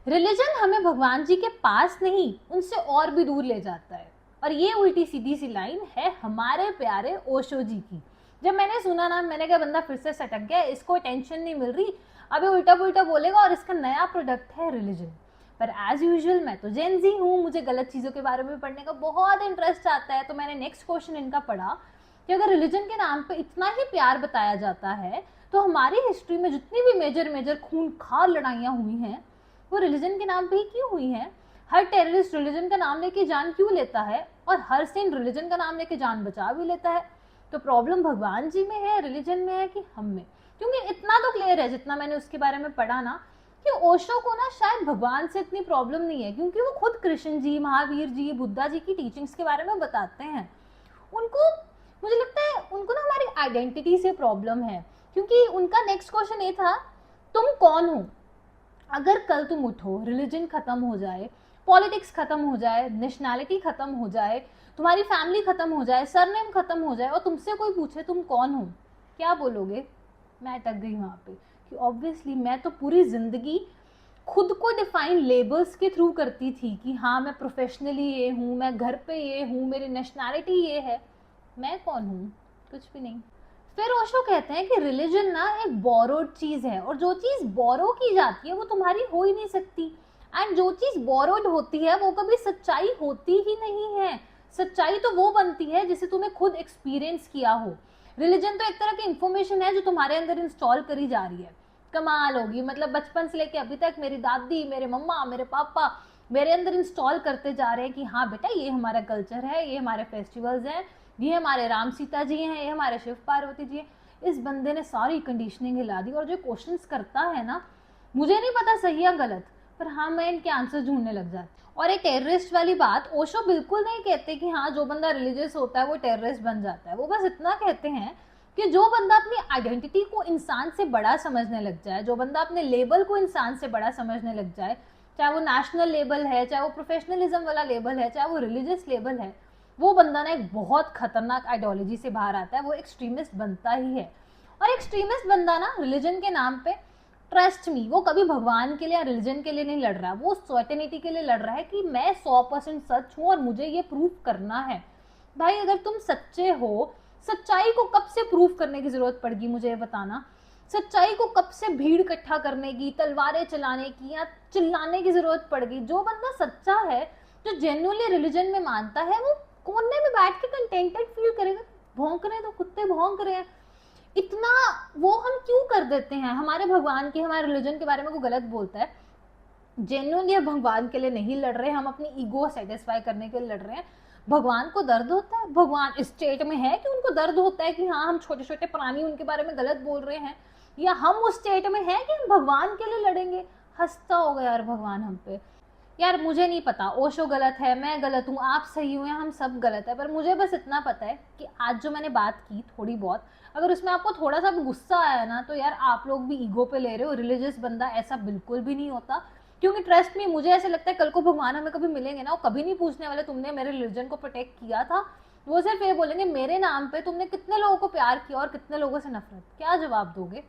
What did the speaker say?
Religion हमें भगवान जी के पास नहीं, उनसे और भी दूर ले जाता है। और ये उल्टी सीधी सी लाइन है हमारे प्यारे ओशो जी की। जब मैंने सुना ना, मैंने कहा बंदा फिर से सटक गया, इसको टेंशन नहीं मिल रही, अभी उल्टा पुल्टा बोलेगा और इसका नया प्रोडक्ट है रिलीजन। पर एज यूजुअल मैं तो जेन जी हूँ, मुझे गलत चीज़ों के बारे में पढ़ने का बहुत इंटरेस्ट आता है। तो मैंने नेक्स्ट क्वेश्चन इनका पढ़ा कि अगर रिलीजन के नाम पे इतना ही प्यार बताया जाता है तो हमारी हिस्ट्री में जितनी भी मेजर मेजर खूंखार लड़ाइयाँ हुई हैं वो रिलीजन के नाम पे ही क्यों हुई हैं? हर टेररिस्ट रिलीजन का नाम लेके जान क्यों लेता है और हर सेंट रिलीजन का नाम लेके जान बचा भी लेता है? तो प्रॉब्लम भगवान जी में है, रिलीजन में है कि हम में? क्योंकि इतना तो क्लियर है जितना मैंने उसके बारे में पढ़ा ना, कि ओशो को ना शायद भगवान से इतनी प्रॉब्लम नहीं है, क्योंकि वो खुद कृष्ण जी, महावीर जी, बुद्धा जी की टीचिंग्स के बारे में बताते हैं। उनको, मुझे लगता है उनको ना हमारी आइडेंटिटी से प्रॉब्लम है। क्योंकि उनका नेक्स्ट क्वेश्चन ये था, तुम कौन हो? अगर कल तुम उठो, रिलीजन खत्म हो जाए, पॉलिटिक्स खत्म हो जाए, नेशनैलिटी खत्म हो जाए, तुम्हारी फैमिली खत्म हो जाए, सरनेम खत्म हो जाए और तुमसे कोई पूछे तुम कौन हो, क्या बोलोगे? मैं अटक गई वहाँ पे कि ऑब्वियसली मैं तो पूरी जिंदगी खुद को डिफाइन लेबल्स के थ्रू करती थी कि हाँ मैं प्रोफेशनली ये हूँ, मैं घर पे ये हूँ, मेरी नेशनैलिटी ये है। मैं कौन हूँ? कुछ भी नहीं। फिर ओशो कहते हैं कि रिलीजन ना एक बोरोड चीज है और जो चीज बोरो की जाती है वो तुम्हारी हो ही नहीं सकती। एंड जो चीज बोरोड होती है वो कभी सच्चाई होती ही नहीं है। सच्चाई तो वो बनती है जिसे तुमने खुद एक्सपीरियंस किया हो। रिलीजन तो एक तरह की इंफॉर्मेशन है जो तुम्हारे अंदर इंस्टॉल करी जा रही है। कमाल होगी, मतलब बचपन से लेके अभी तक मेरी दादी, मेरे मम्मा, मेरे पापा मेरे अंदर इंस्टॉल करते जा रहे हैं कि हाँ बेटा ये हमारा कल्चर है, ये हमारे फेस्टिवल्स हैं, ये हमारे राम सीता जी हैं, ये हमारे शिव पार्वती जी हैं। इस बंदे ने सारी कंडीशनिंग हिला दी और जो क्वेश्चंस करता है ना, मुझे नहीं पता सही या गलत, पर हाँ मैं इनके आंसर ढूंढने लग जाती। और एक टेररिस्ट वाली बात ओशो बिल्कुल नहीं कहते कि हाँ जो बंदा रिलीजियस होता है वो टेररिस्ट बन जाता है। वो बस इतना कहते हैं कि जो बंदा अपनी आइडेंटिटी को इंसान से बड़ा समझने लग जाए, जो बंदा अपने लेबल को इंसान से बड़ा समझने लग जाए, चाहे वो नेशनल लेबल है, चाहे वो प्रोफेशनलिज्म वाला लेबल है, चाहे वो रिलीजियस लेबल है, वो बंदा ना एक बहुत खतरनाक आइडियोलॉजी से बाहर आता है, वो एक्सट्रीमिस्ट बनता ही है। और एक्सट्रीमिस्ट बंदा ना रिलीजन के नाम पे, ट्रस्ट मी, वो कभी भगवान के लिए या रिलीजन के लिए नहीं लड़ रहा, वो सर्टेनिटी के लिए लड़ रहा है कि मैं 100% सच हूं और मुझे ये प्रूव करना है। भाई अगर तुम सच्चे हो, सच्चाई को कब से प्रूव करने की जरूरत पड़गी, मुझे ये बताना। सच्चाई को कब से भीड़ इकट्ठा करने की, तलवारें चलाने की या चिल्लाने की जरूरत पड़गी? जो बंदा सच्चा है, जो जेन्युइनली रिलीजन में मानता है, वो कोने में बैठ के कंटेंटेड फील करेगा। भौंक रहे हैं तो कुत्ते भौंक रहे हैं, इतना वो हम क्यों कर देते हैं? हमारे भगवान के, हमारे रिलीजन के बारे में कोई गलत बोलता है, जेन्युइनली भगवान के लिए नहीं लड़ रहे, हम अपनी ईगो सेटिस्फाई करने के लिए लड़ रहे हैं। भगवान को दर्द होता है? भगवान इस स्टेट में है कि उनको दर्द होता है कि हाँ हम छोटे छोटे प्राणी उनके बारे में गलत बोल रहे हैं? या हम उस स्टेट में है कि हम भगवान के लिए लड़ेंगे? हंसता होगा यार भगवान हम पे। यार मुझे नहीं पता ओशो गलत है, मैं गलत हूँ, आप सही हुए, हम सब गलत है, पर मुझे बस इतना पता है कि आज जो मैंने बात की थोड़ी बहुत, अगर उसमें आपको थोड़ा सा भी गुस्सा आया ना, तो यार आप लोग भी ईगो पे ले रहे हो। रिलीजियस बंदा ऐसा बिल्कुल भी नहीं होता। क्योंकि ट्रस्ट में, मुझे ऐसे लगता है कल को भगवान हमें कभी मिलेंगे ना, वो कभी नहीं पूछने वाले तुमने मेरे रिलीजन को प्रोटेक्ट किया था। वो सिर्फ ये बोलेंगे मेरे नाम पे तुमने कितने लोगों को प्यार किया और कितने लोगों से नफरत। क्या जवाब दोगे?